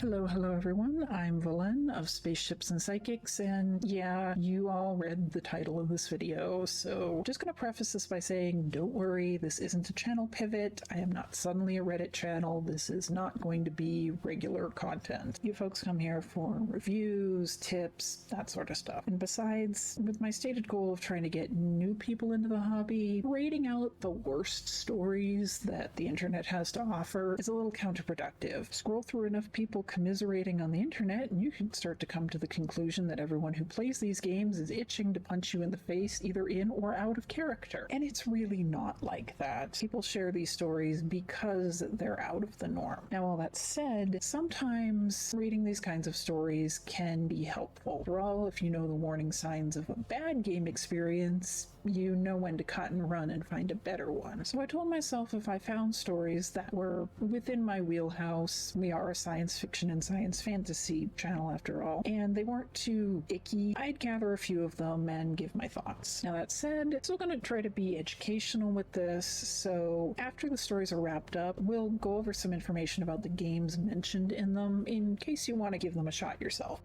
Hello everyone, I'm Valen of Spaceships and Psychics, and yeah, you all read the title of this video, so just gonna preface this by saying, don't worry, this isn't a channel pivot, I am not suddenly a Reddit channel, this is not going to be regular content. You folks come here for reviews, tips, that sort of stuff. And besides, with my stated goal of trying to get new people into the hobby, rating out the worst stories that the internet has to offer is a little counterproductive. Scroll through enough people commiserating on the internet and you can start to come to the conclusion that everyone who plays these games is itching to punch you in the face either in or out of character. And it's really not like that. People share these stories because they're out of the norm. Now, all that said, sometimes reading these kinds of stories can be helpful. After all, if you know the warning signs of a bad game experience, you know when to cut and run and find a better one. So I told myself if I found stories that were within my wheelhouse, we are a science fiction and science fantasy channel after all, and they weren't too icky, I'd gather a few of them and give my thoughts. Now that said, I'm still going to try to be educational with this, so after the stories are wrapped up, we'll go over some information about the games mentioned in them in case you want to give them a shot yourself.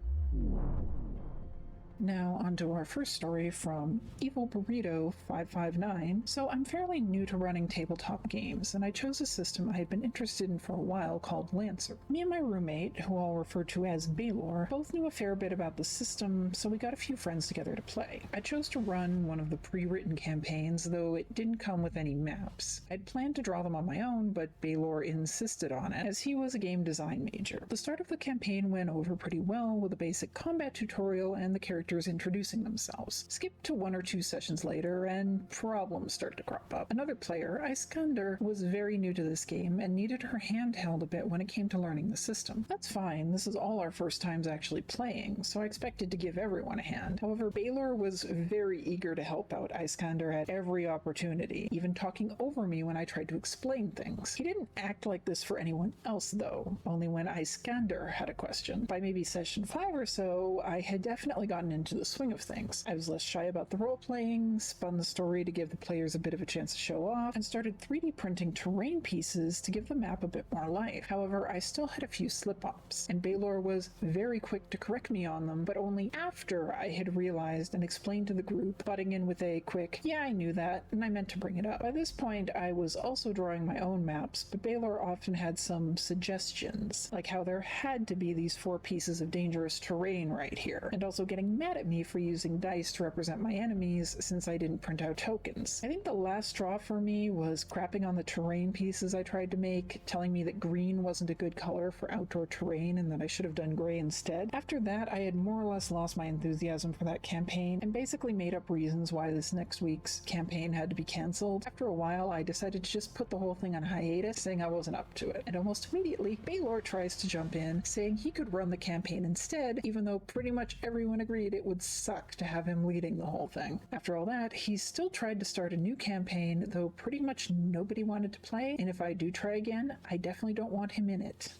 Now, onto our first story from Evil Burrito 559. So I'm fairly new to running tabletop games, and I chose a system I had been interested in for a while called Lancer. Me and my roommate, who I'll refer to as Baylor, both knew a fair bit about the system, so we got a few friends together to play. I chose to run one of the pre-written campaigns, though it didn't come with any maps. I'd planned to draw them on my own, but Baylor insisted on it, as he was a game design major. The start of the campaign went over pretty well, with a basic combat tutorial and the characters introducing themselves. Skip to 1 or 2 sessions later, and problems start to crop up. Another player, Iskander, was very new to this game and needed her hand held a bit when it came to learning the system. That's fine, this is all our first times actually playing, so I expected to give everyone a hand. However, Baylor was very eager to help out Iskander at every opportunity, even talking over me when I tried to explain things. He didn't act like this for anyone else though, only when Iskander had a question. By maybe session 5 or so, I had definitely gotten into the swing of things. I was less shy about the role-playing, spun the story to give the players a bit of a chance to show off, and started 3D printing terrain pieces to give the map a bit more life. However, I still had a few slip-ups, and Baylor was very quick to correct me on them, but only after I had realized and explained to the group, butting in with a quick, "Yeah, I knew that, and I meant to bring it up." By this point, I was also drawing my own maps, but Baylor often had some suggestions, like how there had to be these 4 pieces of dangerous terrain right here, and also getting mad at me for using dice to represent my enemies since I didn't print out tokens. I think the last straw for me was crapping on the terrain pieces I tried to make, telling me that green wasn't a good color for outdoor terrain and that I should have done gray instead. After that, I had more or less lost my enthusiasm for that campaign and basically made up reasons why this next week's campaign had to be cancelled. After a while, I decided to just put the whole thing on hiatus, saying I wasn't up to it. And almost immediately, Baylor tries to jump in, saying he could run the campaign instead, even though pretty much everyone agreed it would suck to have him leading the whole thing. After all that, he still tried to start a new campaign, though pretty much nobody wanted to play, and if I do try again, I definitely don't want him in it.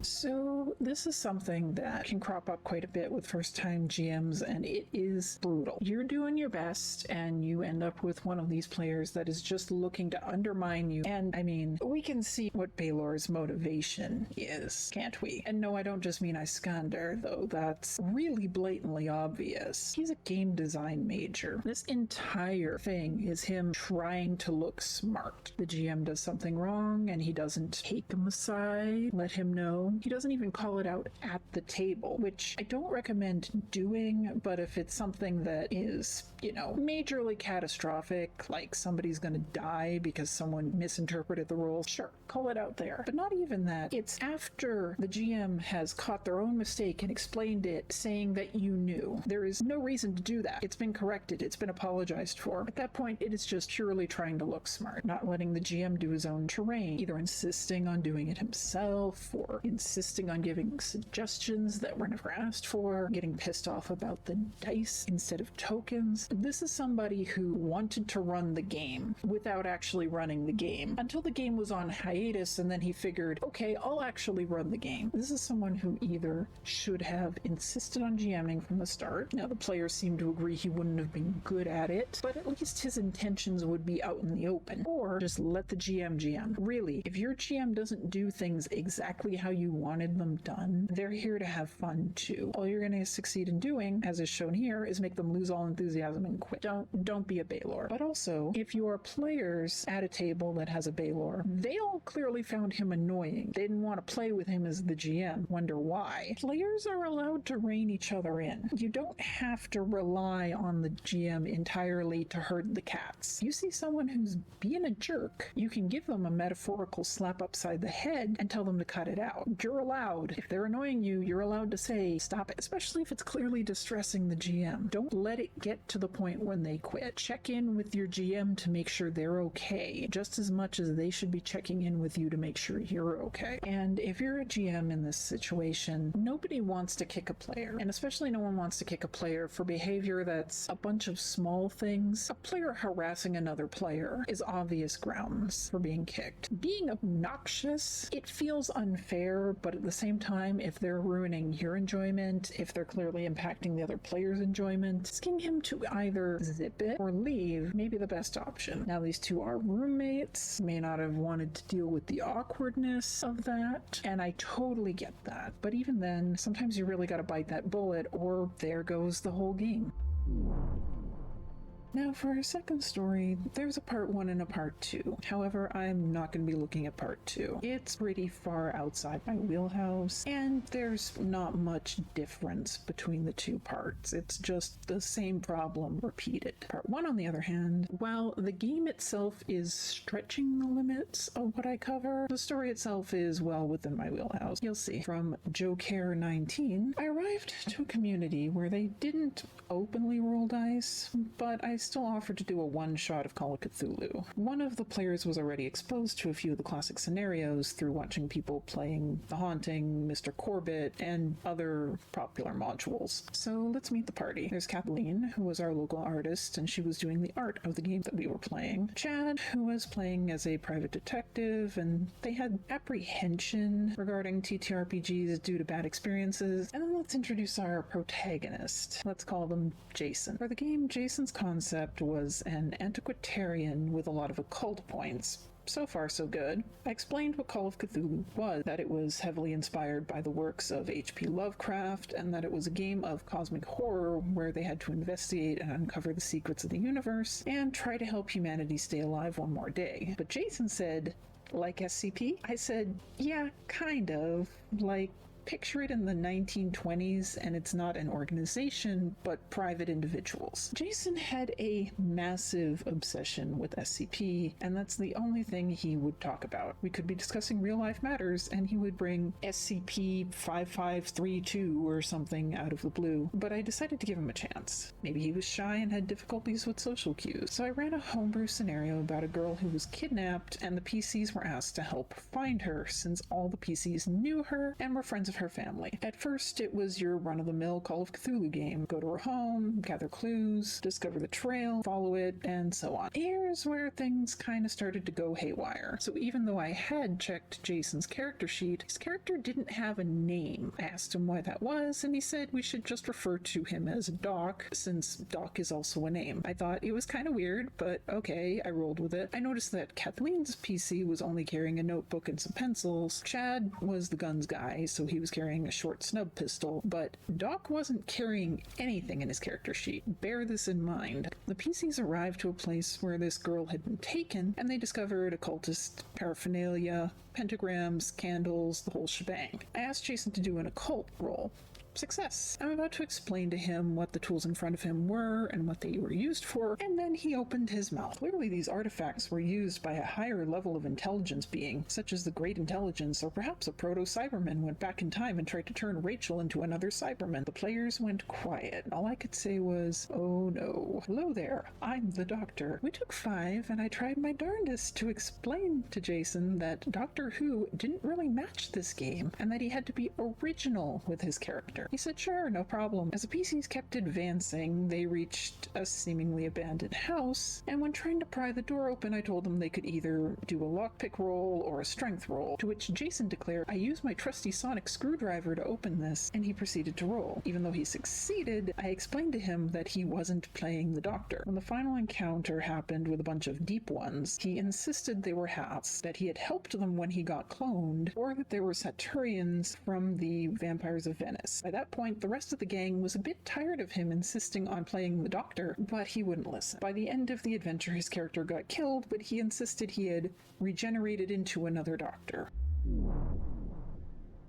So this is something that can crop up quite a bit with first-time GMs, and it is brutal. You're doing your best, and you end up with one of these players that is just looking to undermine you. And I mean, we can see what Baylor's motivation is, can't we? And no, I don't just mean Iskander, though that's really blatantly obvious. He's a game design major. This entire thing is him trying to look smart. The GM does something wrong, and he doesn't take him aside, let him know. He doesn't even call it out at the table, which I don't recommend doing, but if it's something that is, majorly catastrophic, like somebody's gonna die because someone misinterpreted the rules, sure, call it out there. But not even that. It's after the GM has caught their own mistake and explained it, saying that you knew. There is no reason to do that. It's been corrected. It's been apologized for. At that point, it is just purely trying to look smart, not letting the GM do his own terrain, either insisting on doing it himself or insisting insisting on giving suggestions that were never asked for, getting pissed off about the dice instead of tokens. This is somebody who wanted to run the game without actually running the game until the game was on hiatus, and then he figured, okay, I'll actually run the game. This is someone who either should have insisted on GMing from the start. Now the players seem to agree he wouldn't have been good at it, but at least his intentions would be out in the open. Or just let the GM. Really, if your GM doesn't do things exactly how you wanted them done, they're here to have fun too. All you're going to succeed in doing, as is shown here, is make them lose all enthusiasm and quit. Don't be a Baylor. But also, if your players at a table that has a Baylor, they all clearly found him annoying. They didn't want to play with him as the GM. Wonder why? Players are allowed to rein each other in. You don't have to rely on the GM entirely to herd the cats. You see someone who's being a jerk, you can give them a metaphorical slap upside the head and tell them to cut it out. You're allowed. If they're annoying you, you're allowed to say, stop it, especially if it's clearly distressing the GM. Don't let it get to the point when they quit. Check in with your GM to make sure they're okay, just as much as they should be checking in with you to make sure you're okay. And if you're a GM in this situation, nobody wants to kick a player, and especially no one wants to kick a player for behavior that's a bunch of small things. A player harassing another player is obvious grounds for being kicked. Being obnoxious, it feels unfair, but at the same time, if they're ruining your enjoyment, if they're clearly impacting the other player's enjoyment, asking him to either zip it or leave may be the best option. Now, these two are roommates, may not have wanted to deal with the awkwardness of that, and I totally get that. But even then, sometimes you really gotta bite that bullet, or there goes the whole game. Now, for our second story, there's a part 1 and a part 2. However, I'm not going to be looking at part 2. It's pretty far outside my wheelhouse, and there's not much difference between the two parts. It's just the same problem repeated. Part 1, on the other hand, while the game itself is stretching the limits of what I cover, the story itself is well within my wheelhouse. You'll see. From JoeCare19, I arrived to a community where they didn't openly roll dice, but I still offered to do a one-shot of Call of Cthulhu. One of the players was already exposed to a few of the classic scenarios through watching people playing The Haunting, Mr. Corbett, and other popular modules. So let's meet the party. There's Kathleen, who was our local artist, and she was doing the art of the game that we were playing. Chad, who was playing as a private detective, and they had apprehension regarding TTRPGs due to bad experiences. And then let's introduce our protagonist. Let's call them Jason. For the game, Jason's concept was an antiquarian with a lot of occult points. So far, so good. I explained what Call of Cthulhu was, that it was heavily inspired by the works of H.P. Lovecraft, and that it was a game of cosmic horror where they had to investigate and uncover the secrets of the universe and try to help humanity stay alive one more day. But Jason said, like SCP? I said, yeah, kind of. Like, picture it in the 1920s, and it's not an organization, but private individuals. Jason had a massive obsession with SCP, and that's the only thing he would talk about. We could be discussing real-life matters, and he would bring SCP-5532 or something out of the blue, but I decided to give him a chance. Maybe he was shy and had difficulties with social cues, so I ran a homebrew scenario about a girl who was kidnapped, and the PCs were asked to help find her, since all the PCs knew her and were friends of her family. At first, it was your run-of-the-mill Call of Cthulhu game. Go to her home, gather clues, discover the trail, follow it, and so on. Here's where things kind of started to go haywire. So even though I had checked Jason's character sheet, his character didn't have a name. I asked him why that was, and he said we should just refer to him as Doc, since Doc is also a name. I thought it was kind of weird, but okay, I rolled with it. I noticed that Kathleen's PC was only carrying a notebook and some pencils. Chad was the guns guy, so he was carrying a short snub pistol, but Doc wasn't carrying anything in his character sheet. Bear this in mind. The PCs arrived to a place where this girl had been taken, and they discovered occultist paraphernalia, pentagrams, candles, the whole shebang. I asked Jason to do an occult roll. Success. I'm about to explain to him what the tools in front of him were and what they were used for, and then he opened his mouth. Clearly these artifacts were used by a higher level of intelligence being, such as the Great Intelligence, or perhaps a proto-Cyberman went back in time and tried to turn Rachel into another Cyberman. The players went quiet. All I could say was, oh no. Hello there, I'm the Doctor. We took 5, and I tried my darndest to explain to Jason that Dr. Doctor Who didn't really match this game and that he had to be original with his character. He said, sure, no problem. As the PCs kept advancing, they reached a seemingly abandoned house, and when trying to pry the door open, I told them they could either do a lockpick roll or a strength roll, to which Jason declared, I used my trusty sonic screwdriver to open this, and he proceeded to roll. Even though he succeeded, I explained to him that he wasn't playing the Doctor. When the final encounter happened with a bunch of deep ones, he insisted they were hats, that he had helped them when he got cloned, or that they were Satyrians from the Vampires of Venice. By that point, the rest of the gang was a bit tired of him insisting on playing the Doctor, but he wouldn't listen. By the end of the adventure, his character got killed, but he insisted he had regenerated into another Doctor.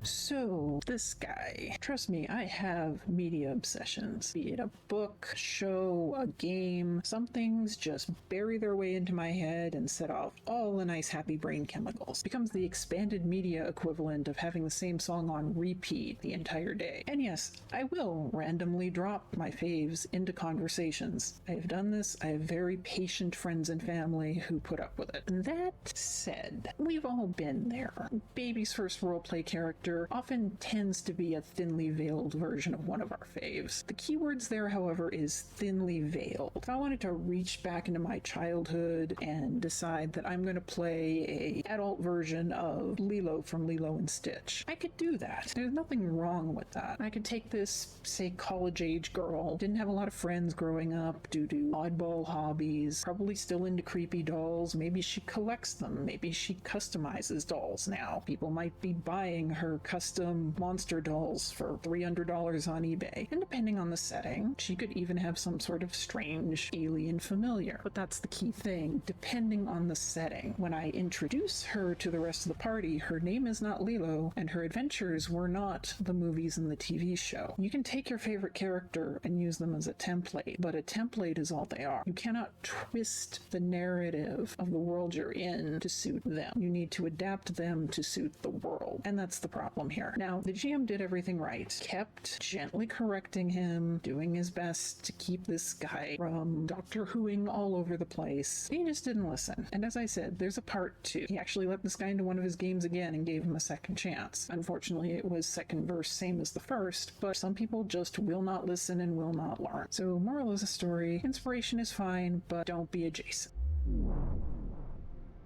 So, this guy. Trust me, I have media obsessions. Be it a book, a show, a game. Some things just bury their way into my head and set off all the nice happy brain chemicals. It becomes the expanded media equivalent of having the same song on repeat the entire day. And yes, I will randomly drop my faves into conversations. I have done this. I have very patient friends and family who put up with it. That said, we've all been there. Baby's first roleplay character often tends to be a thinly veiled version of one of our faves. The keywords there, however, is thinly veiled. If I wanted to reach back into my childhood and decide that I'm going to play a adult version of Lilo from Lilo and Stitch, I could do that. There's nothing wrong with that. I could take this, say, college-age girl, didn't have a lot of friends growing up due to oddball hobbies, probably still into creepy dolls, maybe she collects them, maybe she customizes dolls now. People might be buying her custom monster dolls for $300 on eBay. And depending on the setting, she could even have some sort of strange alien familiar. But that's the key thing, depending on the setting. When I introduce her to the rest of the party, her name is not Lilo, and her adventures were not the movies and the TV show. You can take your favorite character and use them as a template, but a template is all they are. You cannot twist the narrative of the world you're in to suit them. You need to adapt them to suit the world. And that's the problem here. Now, the GM did everything right, kept gently correcting him, doing his best to keep this guy from Doctor Whoing all over the place. He just didn't listen. And as I said, there's a part 2. He actually let this guy into one of his games again and gave him a second chance. Unfortunately, it was second verse, same as the first, but some people just will not listen and will not learn. So, moral of the story, inspiration is fine, but don't be a Jason.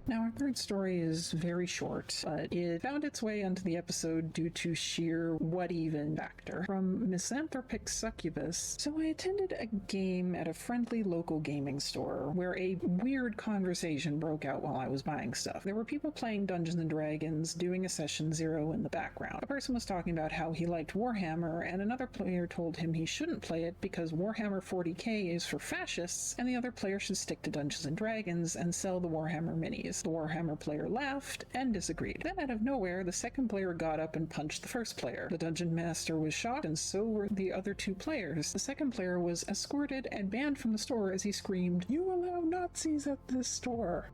Now, our third story is very short, but it found its way onto the episode due to sheer what-even factor. From Misanthropic Succubus. So I attended a game at a friendly local gaming store where a weird conversation broke out while I was buying stuff. There were people playing Dungeons & Dragons, doing a session 0 in the background. A person was talking about how he liked Warhammer, and another player told him he shouldn't play it because Warhammer 40k is for fascists, and the other player should stick to Dungeons & Dragons and sell the Warhammer minis. The Warhammer player laughed and disagreed. Then out of nowhere, the second player got up and punched the first player. The dungeon master was shocked, and so were the other 2 players. The second player was escorted and banned from the store as he screamed, "You allow Nazis at this store!"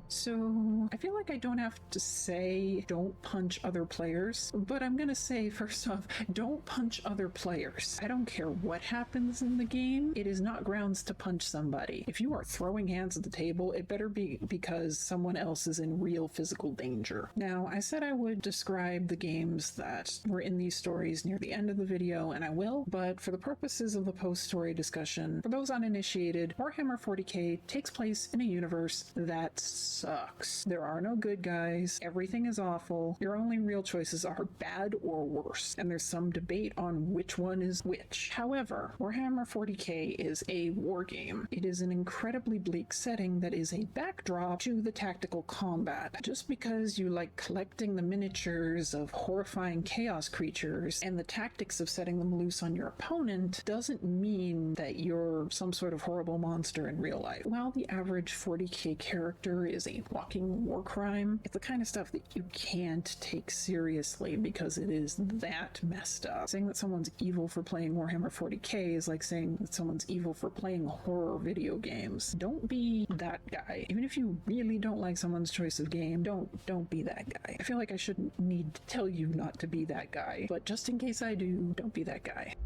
So, I feel like I don't have to say don't punch other players, but I'm gonna say, first off, don't punch other players. I don't care what happens in the game, it is not grounds to punch somebody. If you are throwing hands at the table, it better be because someone else is in real physical danger. Now, I said I would describe the games that were in these stories near the end of the video, and I will, but for the purposes of the post-story discussion, for those uninitiated, Warhammer 40k takes place in a universe that sucks. There are no good guys, everything is awful, your only real choices are bad or worse, and there's some debate on which one is which. However, Warhammer 40k is a war game. It is an incredibly bleak setting that is a backdrop to the tactical combat. Just because you like collecting the miniatures of horrifying chaos creatures and the tactics of setting them loose on your opponent doesn't mean that you're some sort of horrible monster in real life. While the average 40k character is a walking war crime, it's the kind of stuff that you can't take seriously because it is that messed up. Saying that someone's evil for playing Warhammer 40k is like saying that someone's evil for playing horror video games. Don't be that guy. Even if you really don't like someone's choice of game, don't be that guy. I feel like I shouldn't need to tell you not to be that guy, but just in case I do, don't be that guy.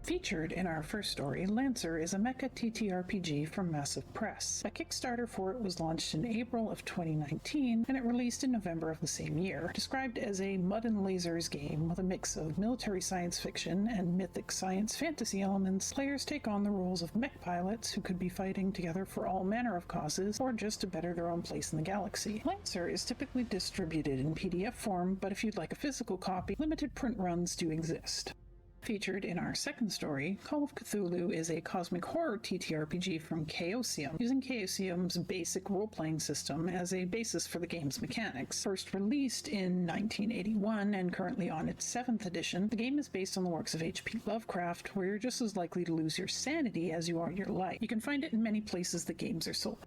Featured in our first story, Lancer is a mecha TTRPG from Massive Press. A Kickstarter for it was launched in April of 2019, and it released in November of the same year. Described as a mud and lasers game with a mix of military science fiction and mythic science fantasy elements, players take on the roles of mech pilots who could be fighting together for all manner of causes or just to better their own place in the galaxy. Lancer is typically distributed in PDF form, but if you'd like a physical copy, limited print runs do exist. Featured in our second story, Call of Cthulhu is a cosmic horror TTRPG from Chaosium, using Chaosium's basic role-playing system as a basis for the game's mechanics. First released in 1981 and currently on its 7th edition, the game is based on the works of H.P. Lovecraft, where you're just as likely to lose your sanity as you are your life. You can find it in many places that games are sold.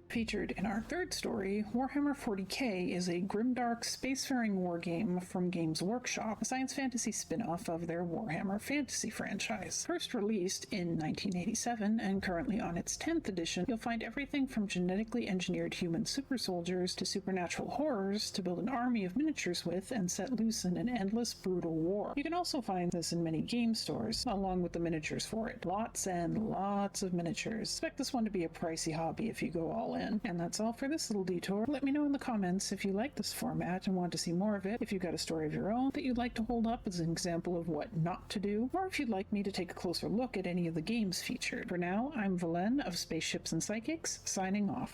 Featured in our third story, Warhammer 40k is a grimdark spacefaring wargame from Games Workshop, a science fantasy spin-off of their Warhammer Fantasy franchise. First released in 1987 and currently on its 10th edition, you'll find everything from genetically engineered human super soldiers to supernatural horrors to build an army of miniatures with and set loose in an endless brutal war. You can also find this in many game stores, along with the miniatures for it. Lots and lots of miniatures. Expect this one to be a pricey hobby if you go all in. And that's all for this little detour. Let me know in the comments if you like this format and want to see more of it, if you've got a story of your own that you'd like to hold up as an example of what not to do, or if you'd like me to take a closer look at any of the games featured. For now, I'm Valen of Spaceships and Psychics, signing off.